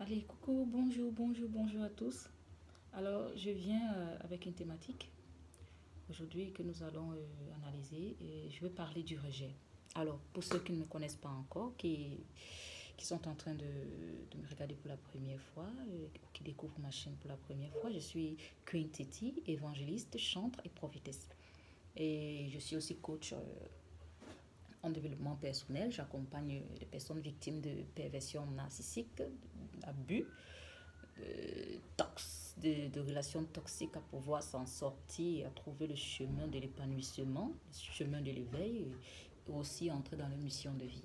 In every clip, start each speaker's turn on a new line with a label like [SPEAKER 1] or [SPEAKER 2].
[SPEAKER 1] Allez, coucou, bonjour à tous. Alors, je viens avec une thématique aujourd'hui que nous allons analyser et je vais parler du rejet. Alors, pour ceux qui ne me connaissent pas encore, qui sont en train de me regarder pour la première fois, qui découvrent ma chaîne pour la première fois, je suis Queen Titi, évangéliste, chantre et prophétesse. Et je suis aussi coach en développement personnel. J'accompagne les personnes victimes de perversion narcissique, d'abus de relations toxiques à pouvoir s'en sortir et à trouver le chemin de l'épanouissement, le chemin de l'éveil et aussi entrer dans leur mission de vie.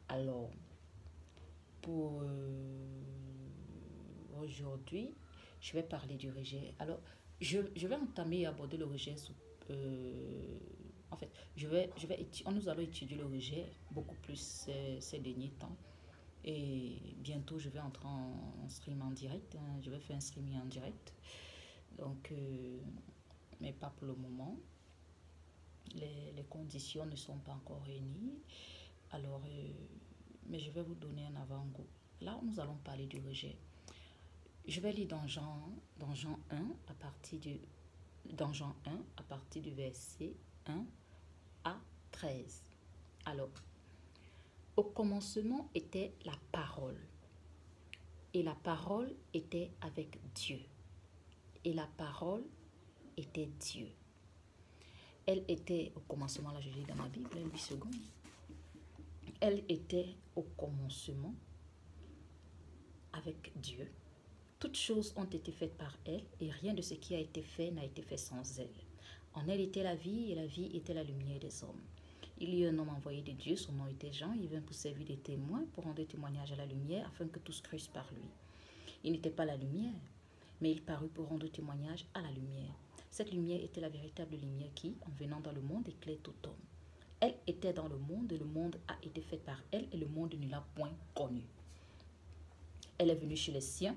[SPEAKER 1] Alors, pour aujourd'hui, je vais parler du rejet. Alors, je vais entamer et aborder le rejet sous, en fait, nous allons étudier le rejet beaucoup plus ces derniers temps. Et bientôt, je vais entrer en stream en direct, hein. Je vais faire un streaming en direct. Donc, mais pas pour le moment. Les conditions ne sont pas encore réunies. Alors, mais je vais vous donner un avant-goût. Là, nous allons parler du rejet. Je vais lire dans Jean 1 à partir du, dans Jean 1 à partir du verset 1 à 13. Alors, au commencement était la parole. Et la parole était avec Dieu. Et la parole était Dieu. Elle était au commencement, là je lis dans ma Bible, 8 secondes. Elle était au commencement avec Dieu. Toutes choses ont été faites par elle et rien de ce qui a été fait n'a été fait sans elle. En elle était la vie et la vie était la lumière des hommes. Il y eut un homme envoyé de Dieu, son nom était Jean, il vint pour servir de témoin, pour rendre témoignage à la lumière, afin que tous crussent par lui. Il n'était pas la lumière, mais il parut pour rendre témoignage à la lumière. Cette lumière était la véritable lumière qui, en venant dans le monde, éclaire tout homme. Elle était dans le monde a été fait par elle, et le monde ne l'a point connue. Elle est venue chez les siens,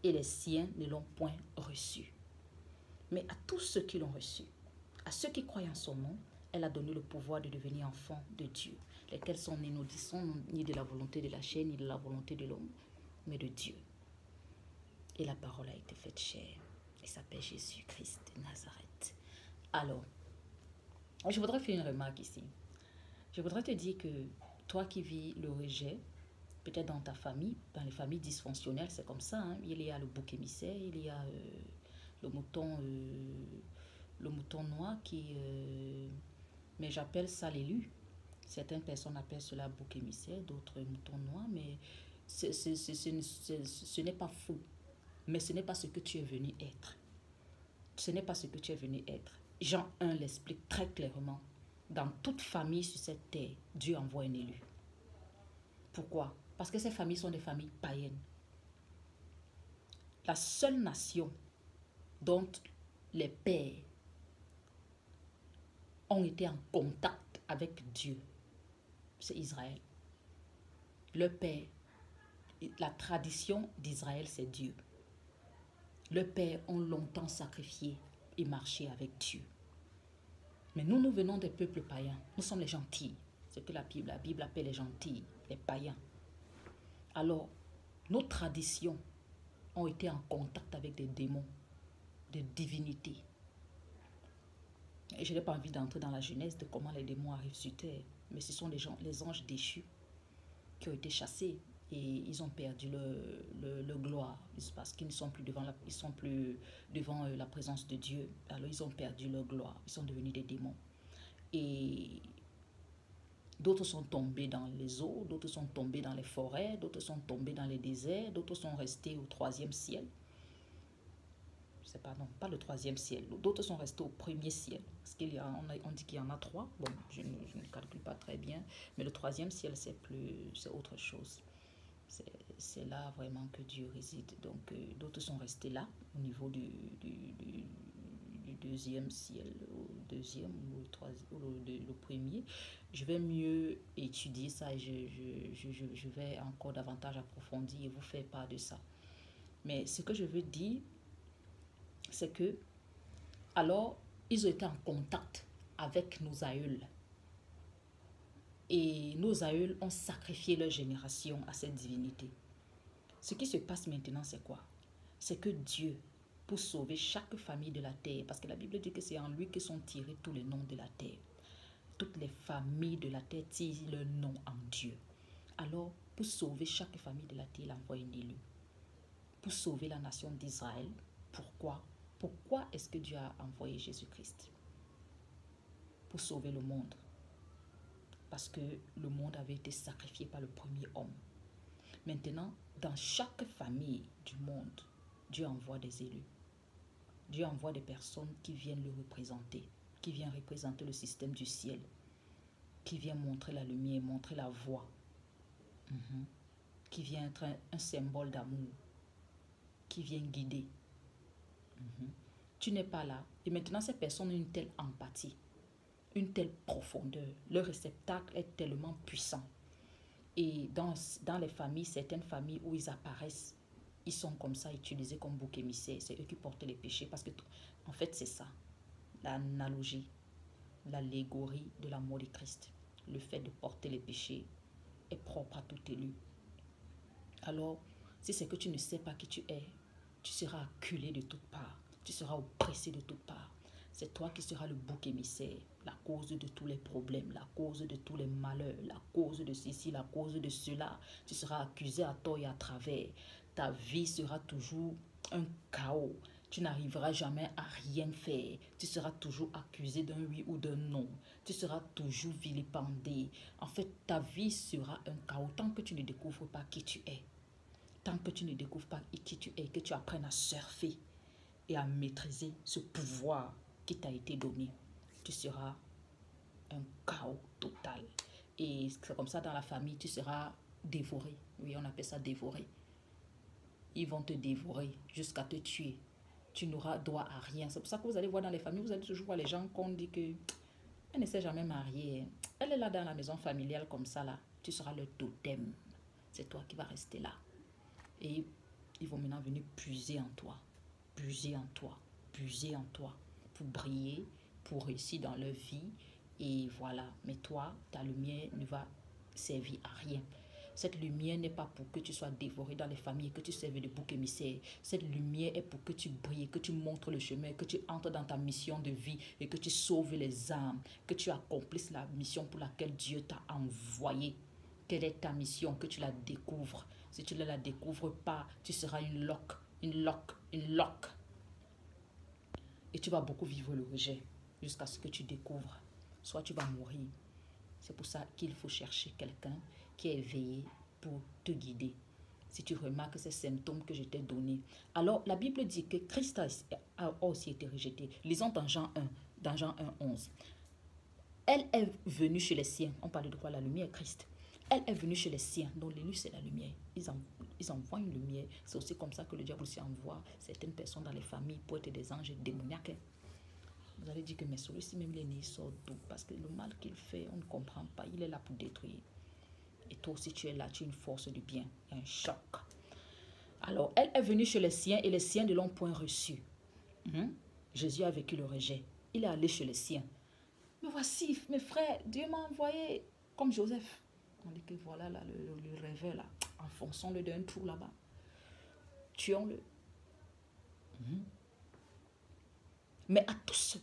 [SPEAKER 1] et les siens ne l'ont point reçue. Mais à tous ceux qui l'ont reçue, à ceux qui croient en son nom, elle a donné le pouvoir de devenir enfants de Dieu, lesquels sont nés ni de la volonté de la chair, ni de la volonté de l'homme, mais de Dieu. Et la parole a été faite chair. Il s'appelle Jésus-Christ de Nazareth. Alors, je voudrais faire une remarque ici. Je voudrais te dire que toi qui vis le rejet, peut-être dans ta famille, dans les familles dysfonctionnelles, c'est comme ça. Hein? Il y a le bouc émissaire, il y a le mouton noir qui... mais j'appelle ça l'élu. Certaines personnes appellent cela bouc émissaire, d'autres mouton noir, mais ce n'est pas faux. Mais ce n'est pas ce que tu es venu être. Ce n'est pas ce que tu es venu être. Jean 1 l'explique très clairement. Dans toute famille sur cette terre, Dieu envoie un élu. Pourquoi? Parce que ces familles sont des familles païennes. La seule nation dont les pères ont été en contact avec Dieu, c'est Israël. Le père, la tradition d'Israël, c'est Dieu. Le père ont longtemps sacrifié et marché avec Dieu. Mais nous venons des peuples païens. Nous sommes les gentils. C'est ce que la Bible appelle les gentils, les païens. Alors, nos traditions ont été en contact avec des démons, des divinités. Et je n'ai pas envie d'entrer dans la genèse de comment les démons arrivent sur terre. Mais ce sont les anges déchus qui ont été chassés et ils ont perdu leur gloire parce qu'ils ne sont plus devant la présence de Dieu. Alors ils ont perdu leur gloire, ils sont devenus des démons. Et d'autres sont tombés dans les eaux, d'autres sont tombés dans les forêts, d'autres sont tombés dans les déserts, d'autres sont restés au troisième ciel. C'est pas le troisième ciel. D'autres sont restés au premier ciel. Parce on dit qu'il y en a trois. Bon, je ne calcule pas très bien. Mais le troisième ciel, c'est autre chose. C'est là vraiment que Dieu réside. Donc, d'autres sont restés là, au niveau du deuxième ciel, le premier. Je vais mieux étudier ça et je vais encore davantage approfondir et vous faire part de ça. Mais ce que je veux dire, c'est que, alors, ils ont été en contact avec nos aïeuls. Et nos aïeuls ont sacrifié leur génération à cette divinité. Ce qui se passe maintenant, c'est quoi? C'est que Dieu, pour sauver chaque famille de la terre, parce que la Bible dit que c'est en lui que sont tirés tous les noms de la terre. Toutes les familles de la terre tirent leur nom en Dieu. Alors, pour sauver chaque famille de la terre, il envoie un élu. Pour sauver la nation d'Israël. Pourquoi? Pourquoi est-ce que Dieu a envoyé Jésus-Christ? Pour sauver le monde. Parce que le monde avait été sacrifié par le premier homme. Maintenant, dans chaque famille du monde, Dieu envoie des élus. Dieu envoie des personnes qui viennent le représenter, qui viennent représenter le système du ciel, qui viennent montrer la lumière, montrer la voie, qui vient être un symbole d'amour, qui vient guider. Tu n'es pas là. Et maintenant, ces personnes ont une telle empathie, une telle profondeur. Leur réceptacle est tellement puissant. Et dans les familles, certaines familles où ils apparaissent, ils sont comme ça, utilisés comme bouc émissaire. C'est eux qui portent les péchés. Parce que, en fait, c'est ça. L'analogie, l'allégorie de la mort de Christ. Le fait de porter les péchés est propre à tout élu. Alors, si c'est que tu ne sais pas qui tu es, tu seras acculé de toutes parts. Tu seras oppressé de toutes parts. C'est toi qui seras le bouc émissaire, la cause de tous les problèmes, la cause de tous les malheurs, la cause de ceci, la cause de cela. Tu seras accusé à tort et à travers. Ta vie sera toujours un chaos. Tu n'arriveras jamais à rien faire. Tu seras toujours accusé d'un oui ou d'un non. Tu seras toujours vilipendé. En fait, ta vie sera un chaos tant que tu ne découvres pas qui tu es. Tant que tu ne découvres pas qui tu es, que tu apprennes à surfer et à maîtriser ce pouvoir qui t'a été donné, tu seras un chaos total. Et c'est comme ça dans la famille, tu seras dévoré. Oui, on appelle ça dévoré. Ils vont te dévorer jusqu'à te tuer. Tu n'auras droit à rien. C'est pour ça que vous allez voir dans les familles, vous allez toujours voir les gens qu'on dit que elle ne s'est jamais mariée. Elle est là dans la maison familiale comme ça là. Tu seras le totem. C'est toi qui vas rester là. Et ils vont maintenant venir puiser en toi. Puiser en toi. Puiser en toi. Pour briller, pour réussir dans leur vie. Et voilà. Mais toi, ta lumière ne va servir à rien. Cette lumière n'est pas pour que tu sois dévoré dans les familles, que tu serves de bouc émissaire. Cette lumière est pour que tu brilles, que tu montres le chemin, que tu entres dans ta mission de vie et que tu sauves les âmes, que tu accomplisses la mission pour laquelle Dieu t'a envoyé. Quelle est ta mission? Que tu la découvres. Si tu ne la découvres pas, tu seras une loque. Et tu vas beaucoup vivre le rejet jusqu'à ce que tu découvres. Soit tu vas mourir. C'est pour ça qu'il faut chercher quelqu'un qui est éveillé pour te guider. Si tu remarques ces symptômes que je t'ai donnés. Alors, la Bible dit que Christ a aussi été rejeté. Lisons dans Jean 1, 11. Elle est venue chez les siens. On parle de quoi? La lumière, Christ. Elle est venue chez les siens. Donc, l'élu, c'est la lumière. Ils envoient une lumière. C'est aussi comme ça que le diable aussi envoie certaines personnes dans les familles pour être des anges démoniaques. Vous allez dire que mais celui-ci même les sort d'où? Parce que le mal qu'il fait, on ne comprend pas. Il est là pour détruire. Et toi aussi, tu es là, tu es une force du bien. Il y a un choc. Alors, elle est venue chez les siens et les siens ne l'ont point reçu. Jésus a vécu le rejet. Il est allé chez les siens. Mais voici, mes frères, Dieu m'a envoyé comme Joseph. On dit que voilà là, le rêveur là. Enfonçons-le d'un trou là-bas. Tuons-le. Mais à tous ceux,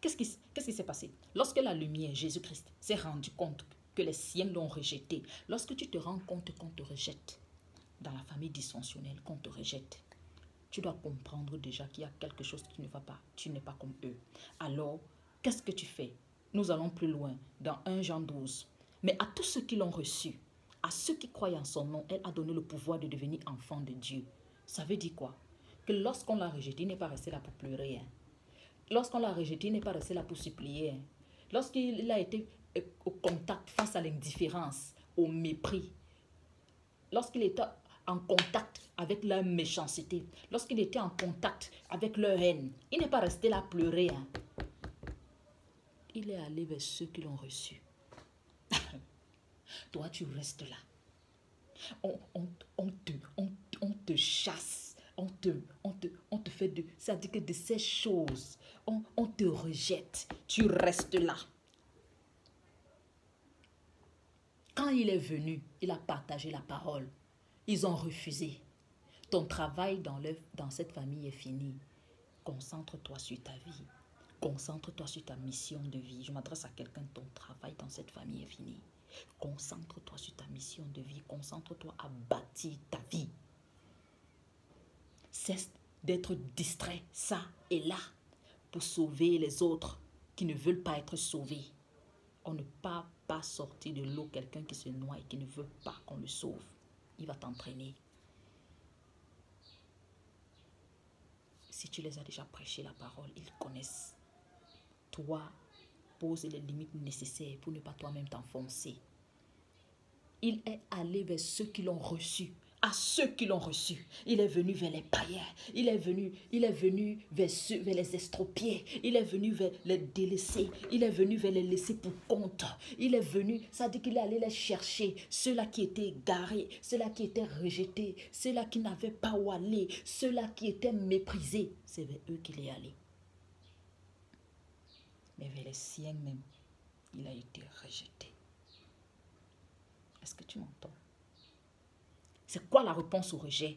[SPEAKER 1] qu'est-ce qui s'est passé? Lorsque la lumière, Jésus-Christ, s'est rendu compte que les siens l'ont rejeté, lorsque tu te rends compte qu'on te rejette, dans la famille dysfonctionnelle, qu'on te rejette, tu dois comprendre déjà qu'il y a quelque chose qui ne va pas. Tu n'es pas comme eux. Alors, qu'est-ce que tu fais? Nous allons plus loin, dans 1 Jean 12. Mais à tous ceux qui l'ont reçu, à ceux qui croient en son nom, elle a donné le pouvoir de devenir enfant de Dieu. Ça veut dire quoi? Que lorsqu'on l'a rejeté, il n'est pas resté là pour pleurer. Lorsqu'on l'a rejeté, il n'est pas resté là pour supplier. Lorsqu'il a été au contact face à l'indifférence, au mépris, lorsqu'il était en contact avec leur méchanceté, lorsqu'il était en contact avec leur haine, il n'est pas resté là à pleurer. Il est allé vers ceux qui l'ont reçu. Toi, tu restes là. On te chasse. On te fait de... Ça dit que de ces choses, on te rejette. Tu restes là. Quand il est venu, il a partagé la parole. Ils ont refusé. Ton travail dans cette famille est fini. Concentre-toi sur ta vie. Concentre-toi sur ta mission de vie. Je m'adresse à quelqu'un, ton travail dans cette famille est fini. Concentre-toi sur ta mission de vie. Concentre-toi à bâtir ta vie. Cesse d'être distrait, ça et là, pour sauver les autres qui ne veulent pas être sauvés. On ne peut pas sortir de l'eau quelqu'un qui se noie et qui ne veut pas qu'on le sauve. Il va t'entraîner. Si tu les as déjà prêché la parole, ils connaissent. Toi, pose les limites nécessaires pour ne pas toi-même t'enfoncer. Il est allé vers ceux qui l'ont reçu. À ceux qui l'ont reçu. Il est venu vers les païens. Il est venu vers les estropiés. Il est venu vers les délaissés. Il est venu vers les laissés pour compte. Il est venu, ça dit qu'il est allé les chercher. Ceux-là qui étaient égarés, ceux-là qui étaient rejetés, ceux-là qui n'avaient pas où aller, ceux-là qui étaient méprisés. C'est vers eux qu'il est allé. Mais vers les siens même, il a été rejeté. Est-ce que tu m'entends? C'est quoi la réponse au rejet?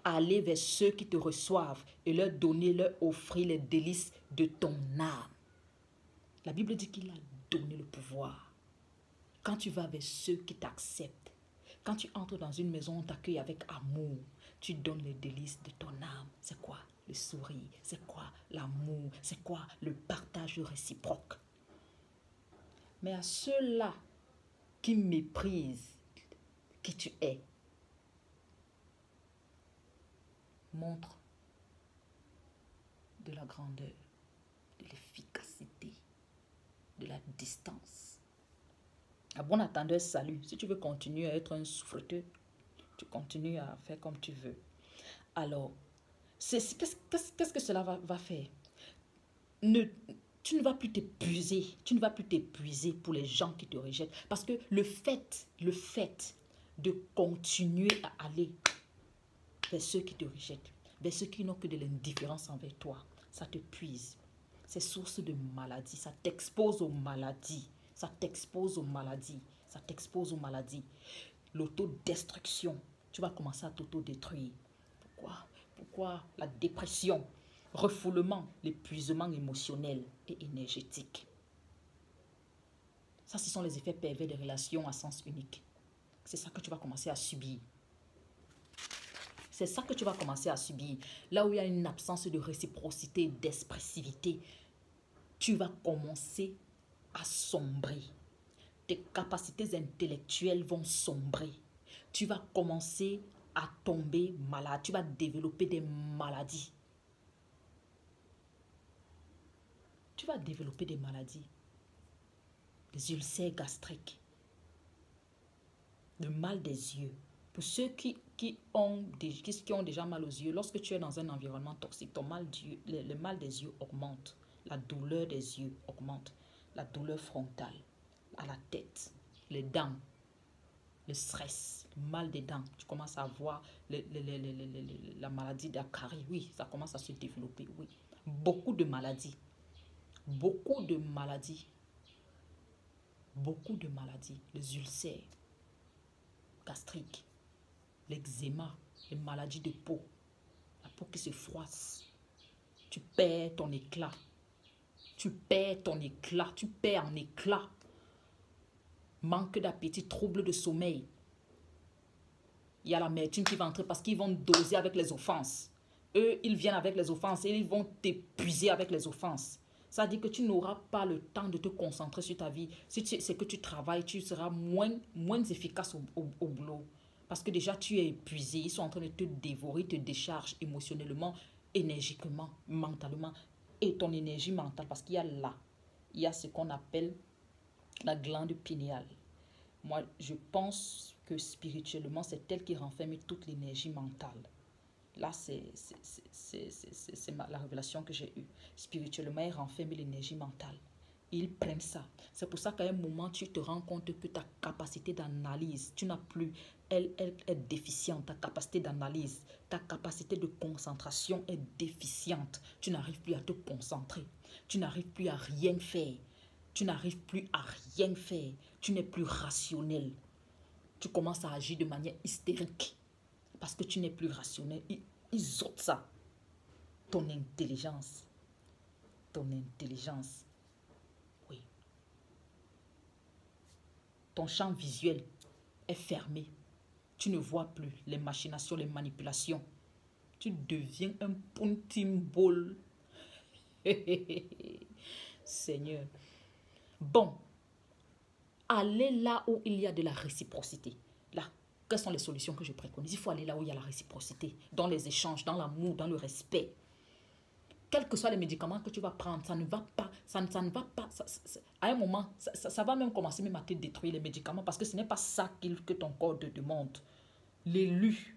[SPEAKER 1] Aller vers ceux qui te reçoivent et leur donner, leur offrir les délices de ton âme. La Bible dit qu'il a donné le pouvoir. Quand tu vas vers ceux qui t'acceptent, quand tu entres dans une maison, on t'accueille avec amour, tu donnes les délices de ton âme. C'est quoi? Le sourire. C'est quoi? L'amour. C'est quoi? Le partage réciproque. Mais à ceux-là qui méprisent qui tu es, montre de la grandeur, de l'efficacité, de la distance. À bon attendeur, salut. Si tu veux continuer à être un souffreteux, tu continues à faire comme tu veux. Alors, qu'est-ce que cela va faire? Tu ne vas plus t'épuiser. Tu ne vas plus t'épuiser pour les gens qui te rejettent. Parce que le fait de continuer à aller vers ceux qui te rejettent, vers ceux qui n'ont que de l'indifférence envers toi, ça te puise. C'est source de maladie. Ça t'expose aux maladies. Ça t'expose aux maladies. Ça t'expose aux maladies. L'autodestruction. Tu vas commencer à t'autodétruire. Pourquoi la dépression, refoulement, l'épuisement émotionnel et énergétique. Ça, ce sont les effets pervers des relations à sens unique. C'est ça que tu vas commencer à subir. C'est ça que tu vas commencer à subir. Là où il y a une absence de réciprocité, d'expressivité, tu vas commencer à sombrer. Tes capacités intellectuelles vont sombrer. Tu vas commencer à tomber malade. Tu vas développer des maladies. Tu vas développer des maladies. Des ulcères gastriques. Le mal des yeux. Pour ceux qui ont déjà mal aux yeux, lorsque tu es dans un environnement toxique, le mal des yeux augmente. La douleur des yeux augmente. La douleur frontale, à la tête, les dents, le stress, le mal des dents. Tu commences à avoir la maladie d'Akari. Oui, ça commence à se développer. Oui, beaucoup de maladies. Beaucoup de maladies. Beaucoup de maladies. Les ulcères gastriques, l'eczéma, les maladies de peau, la peau qui se froisse. Tu perds ton éclat. Tu perds ton éclat. Tu perds en éclat. Manque d'appétit, trouble de sommeil. Il y a l'amertume qui va entrer parce qu'ils vont doser avec les offenses. Eux, ils viennent avec les offenses et ils vont t'épuiser avec les offenses. Ça veut dire que tu n'auras pas le temps de te concentrer sur ta vie. Si c'est que tu travailles, tu seras moins efficace au boulot. Parce que déjà, tu es épuisé. Ils sont en train de te dévorer, te décharger émotionnellement, énergiquement, mentalement. Et ton énergie mentale, parce qu'il y a là, il y a ce qu'on appelle la glande pinéale. Moi, je pense que spirituellement, c'est elle qui renferme toute l'énergie mentale. Là, c'est la révélation que j'ai eue. Spirituellement, elle renferme l'énergie mentale. Ils prennent ça. C'est pour ça qu'à un moment, tu te rends compte que ta capacité d'analyse, tu n'as plus, elle est déficiente. Ta capacité d'analyse, ta capacité de concentration est déficiente. Tu n'arrives plus à te concentrer. Tu n'arrives plus à rien faire. Tu n'arrives plus à rien faire. Tu n'es plus rationnel. Tu commences à agir de manière hystérique parce que tu n'es plus rationnel. Ils ôtent ça. Ton intelligence. Ton intelligence. Oui. Ton champ visuel est fermé. Tu ne vois plus les machinations, les manipulations. Tu deviens un punching ball. Seigneur. Bon, allez là où il y a de la réciprocité. Là, quelles sont les solutions que je préconise? Il faut aller là où il y a la réciprocité, dans les échanges, dans l'amour, dans le respect. Quels que soient les médicaments que tu vas prendre, ça ne va pas, ça ne va pas. À un moment, ça va même commencer même à te détruire les médicaments parce que ce n'est pas ça que ton corps te demande. L'élu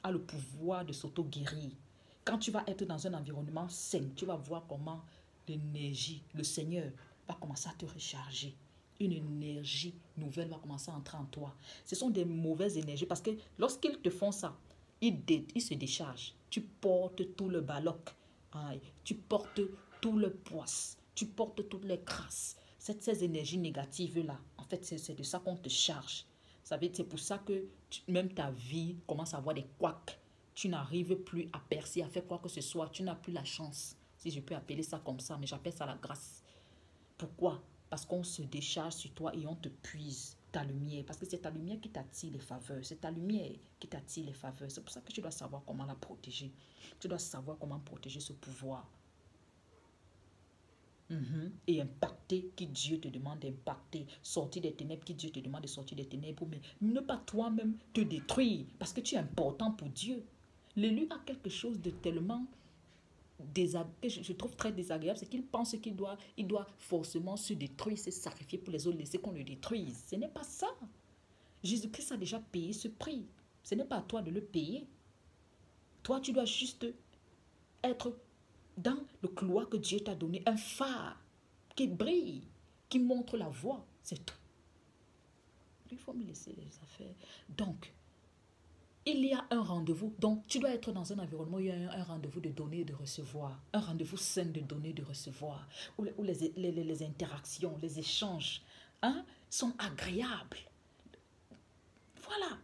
[SPEAKER 1] a le pouvoir de s'auto-guérir. Quand tu vas être dans un environnement sain, tu vas voir comment l'énergie, le Seigneur va commencer à te recharger. Une énergie nouvelle va commencer à entrer en toi. Ce sont des mauvaises énergies parce que lorsqu'ils te font ça, ils se déchargent. Tu portes tout le baloc. Tu portes tout le poisse. Tu portes toutes les crasses. Ces énergies négatives-là, en fait, c'est de ça qu'on te charge. C'est pour ça que même ta vie commence à avoir des couacs. Tu n'arrives plus à percer, à faire quoi que ce soit. Tu n'as plus la chance, si je peux appeler ça comme ça, mais j'appelle ça la grâce. Pourquoi? Parce qu'on se décharge sur toi et on te puise ta lumière. Parce que c'est ta lumière qui t'attire les faveurs. C'est ta lumière qui t'attire les faveurs. C'est pour ça que tu dois savoir comment la protéger. Tu dois savoir comment protéger ce pouvoir. Et impacter qui Dieu te demande d'impacter. Sortir des ténèbres qui Dieu te demande de sortir des ténèbres. Mais ne pas toi-même te détruire. Parce que tu es important pour Dieu. L'élu a quelque chose de tellement que je trouve très désagréable, c'est qu'il pense qu'il doit forcément se détruire, se sacrifier pour les autres, laisser qu'on le détruise. Ce n'est pas ça. Jésus-Christ a déjà payé ce prix. Ce n'est pas à toi de le payer. Toi, tu dois juste être dans le couloir que Dieu t'a donné, un phare qui brille, qui montre la voie. C'est tout. Il faut me laisser les affaires. Donc, il y a un rendez-vous. Donc, tu dois être dans un environnement où il y a un rendez-vous de donner et de recevoir. Un rendez-vous sain de donner et de recevoir. Où les interactions, les échanges sont agréables. Voilà.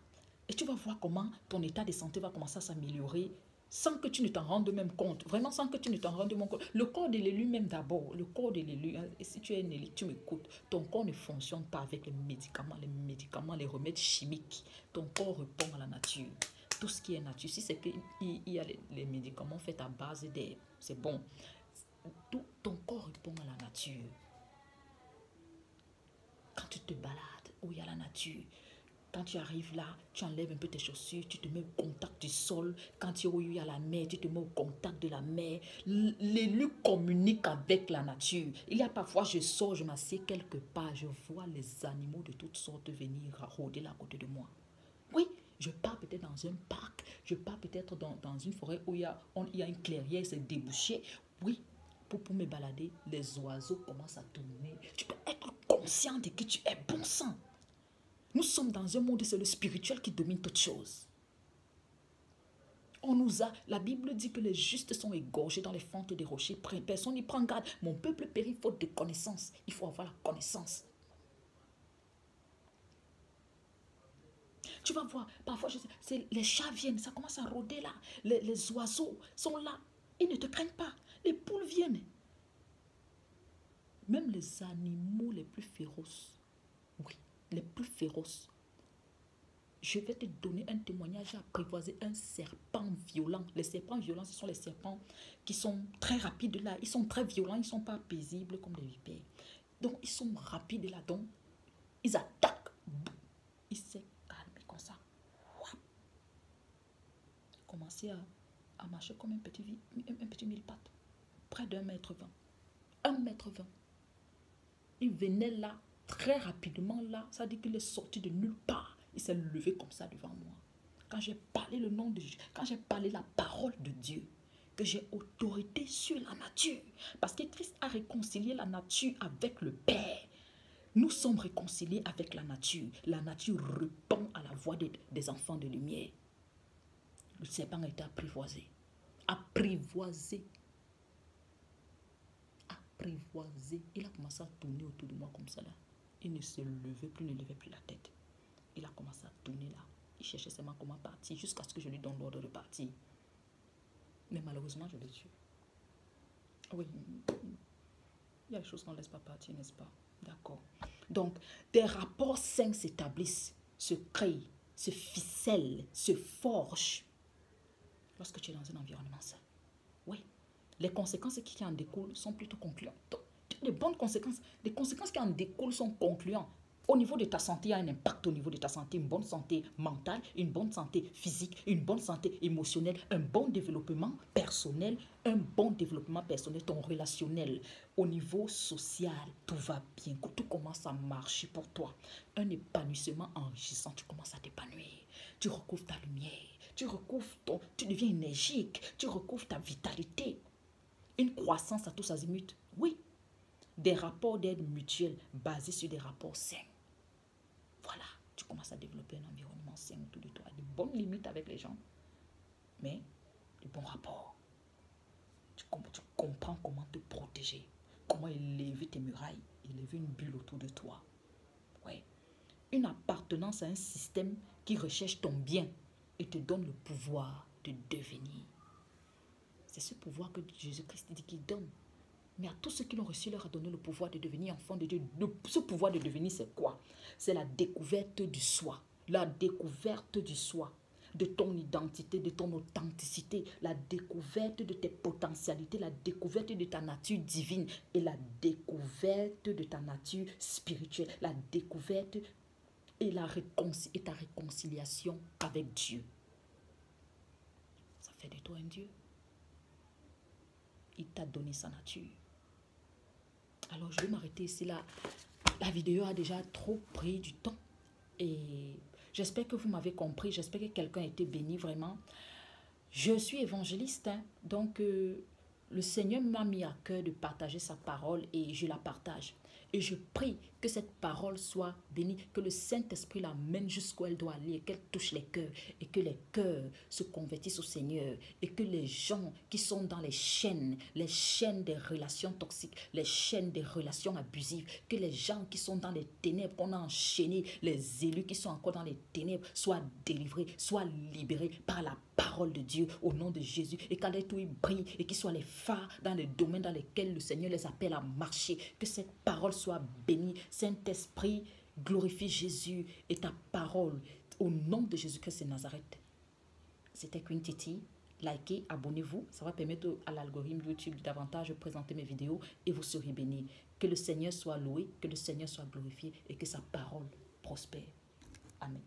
[SPEAKER 1] Et tu vas voir comment ton état de santé va commencer à s'améliorer sans que tu ne t'en rendes même compte. Vraiment sans que tu ne t'en rendes même compte. Le corps de l'élu même d'abord. Le corps de l'élu, et si tu es un élu, tu m'écoutes. Ton corps ne fonctionne pas avec les médicaments, les remèdes chimiques. Ton corps répond à la nature. Tout ce qui est nature. Si c'est qu'il y a les médicaments faits à base d'herbes, c'est bon. Tout ton corps répond à la nature. Quand tu te balades où il y a la nature, quand tu arrives là, tu enlèves un peu tes chaussures, tu te mets au contact du sol. Quand tu es à la mer, tu te mets au contact de la mer. L'élu communique avec la nature. Il y a parfois, je sors, je m'assieds quelque part, je vois les animaux de toutes sortes venir rôder là à côté de moi. Oui, je pars peut-être dans un parc, je pars peut-être dans une forêt où il y a une clairière, c'est débouché. Oui, pour me balader, les oiseaux commencent à tourner. Tu peux être conscient de que tu es bon sang. Nous sommes dans un monde où c'est le spirituel qui domine toute chose. La Bible dit que les justes sont égorgés dans les fentes des rochers. Personne n'y prend garde. Mon peuple périt faute de connaissance. Il faut avoir la connaissance. Tu vas voir, parfois, les chats viennent, ça commence à rôder là. Les oiseaux sont là. Ils ne te craignent pas. Les poules viennent. Même les animaux les plus féroces. Oui, les plus féroces. Je vais te donner un témoignage à apprivoiser un serpent violent. Les serpents violents, ce sont les serpents qui sont très rapides là. Ils sont très violents, ils ne sont pas paisibles comme des vipères. Donc, ils sont rapides là. Donc, ils attaquent. Ils se calment comme ça. Commencer à marcher comme un petit mille-pattes. Près d'1,20 m. 1,20 m. Il venait là, très rapidement là. Ça dit qu'il est sorti de nulle part. Il s'est levé comme ça devant moi. Quand j'ai parlé le nom de Dieu, quand j'ai parlé la parole de Dieu, que j'ai autorité sur la nature. Parce que Christ a réconcilié la nature avec le Père. Nous sommes réconciliés avec la nature. La nature répond à la voix des enfants de lumière. Le serpent a été apprivoisé. Apprivoisé. Apprivoisé. Il a commencé à tourner autour de moi comme ça là. Il ne se levait plus, ne levait plus la tête. Il a commencé à tourner là. Il cherchait seulement comment partir jusqu'à ce que je lui donne l'ordre de partir. Mais malheureusement, je l'ai tué. Oui, il y a des choses qu'on ne laisse pas partir, n'est-ce pas? D'accord. Donc, des rapports sains s'établissent, se créent, se ficellent, se forgent lorsque tu es dans un environnement sain. Oui. Les conséquences qui en découlent sont plutôt concluantes. Donc, les bonnes conséquences, les conséquences qui en découlent sont concluantes. Au niveau de ta santé, il y a un impact au niveau de ta santé, une bonne santé mentale, une bonne santé physique, une bonne santé émotionnelle, un bon développement personnel, ton relationnel. Au niveau social, tout va bien, tout commence à marcher pour toi. Un épanouissement enrichissant, tu commences à t'épanouir. Tu recouvres ta lumière, tu deviens énergique, tu recouvres ta vitalité. Une croissance à tous azimuts, oui. Des rapports d'aide mutuelle basés sur des rapports sains. Voilà, tu commences à développer un environnement sain autour de toi. De bonnes limites avec les gens, mais de bons rapports. Tu comprends comment te protéger, comment élever tes murailles, élever une bulle autour de toi. Ouais. Une appartenance à un système qui recherche ton bien et te donne le pouvoir de devenir. C'est ce pouvoir que Jésus-Christ dit qu'il donne. Mais à tous ceux qui l'ont reçu, leur a donné le pouvoir de devenir enfants de Dieu. Ce pouvoir de devenir, c'est quoi? C'est la découverte du soi. La découverte du soi, de ton identité, de ton authenticité, la découverte de tes potentialités, la découverte de ta nature divine et la découverte de ta nature spirituelle, la découverte et ta réconciliation avec Dieu. Ça fait de toi un Dieu. Il t'a donné sa nature. Alors, je vais m'arrêter ici. La vidéo a déjà trop pris du temps. Et j'espère que vous m'avez compris. J'espère que quelqu'un a été béni vraiment. Je suis évangéliste. Donc, le Seigneur m'a mis à cœur de partager sa parole et je la partage. Et je prie que cette parole soit bénie, que le Saint-Esprit la mène jusqu'où elle doit aller, qu'elle touche les cœurs et que les cœurs se convertissent au Seigneur et que les gens qui sont dans les chaînes des relations toxiques, les chaînes des relations abusives, que les gens qui sont dans les ténèbres, qu'on a enchaînés, les élus qui sont encore dans les ténèbres, soient délivrés, soient libérés par la parole de Dieu au nom de Jésus et qu'à tout ils brillent et qu'ils soient les phares dans les domaines dans lesquels le Seigneur les appelle à marcher. Que cette parole soit bénie. Saint-Esprit, glorifie Jésus et ta parole au nom de Jésus-Christ de Nazareth. C'était Queen Titi. Likez, abonnez-vous. Ça va permettre à l'algorithme YouTube de davantage présenter mes vidéos et vous serez bénis. Que le Seigneur soit loué, que le Seigneur soit glorifié et que sa parole prospère. Amen.